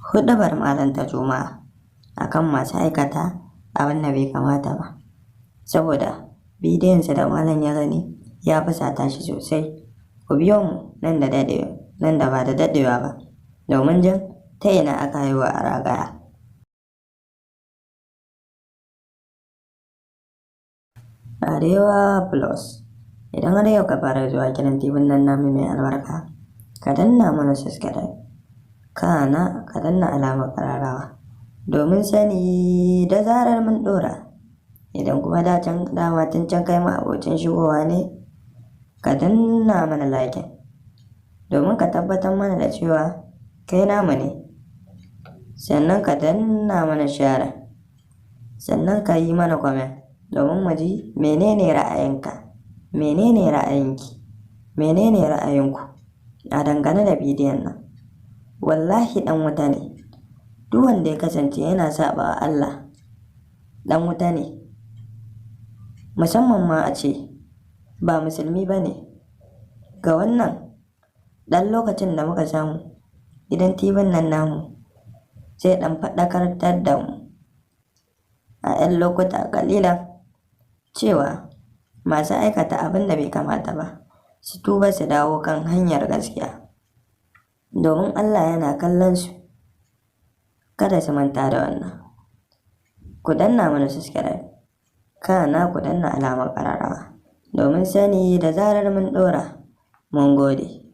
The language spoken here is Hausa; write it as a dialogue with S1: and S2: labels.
S1: Huɗubar Malam ta Juma'a akan masu aikata abin da bai kamata ba, saboda bidiyonsa da Malam ya gani ya fusata shi sosai. Ku biyo mu nan da ba da daɗewa ba domin jin ta ina aka haihu a ragaya. Arewa Plus, idan har yau ka fara zuwa gidan TV nan namu mai albarka, ka danna mana subscribe, kana ka danna alamar ƙararrawa domin sani da zarar mun ɗora. Idan kuma dama tun can kai ma abocin shigowa ne, ka danna mana like domin ka tabbatar mana da cewa kai namu ne, sannan ka danna mana share, sannan ka yi mana comment domin mu ji menene ra'ayinka, menene ra'ayinki, menene ra'ayinku a dangane da bidiyon nan. Wallahi ɗan wuta ne duk wanda ya kasance yana saɓawa Allah, ɗan wuta ne, musamman ma a ce ba musulmi ba ne. Ga wannan ɗan lokacin da muka samu gidan tibin nan namu sai ɗan faɗakar da mu a 'yan lokuta ƙalilan cewa masu aikata abin da bai kamata ba su tuba su dawo kan hanyar gaskiya, domin Allah yana kallon su. Kada su manta da wannan. Ku danna mana subscribe, kana ku danna alamar ƙararrawa domin sani da zarar mun ɗora. Mun gode.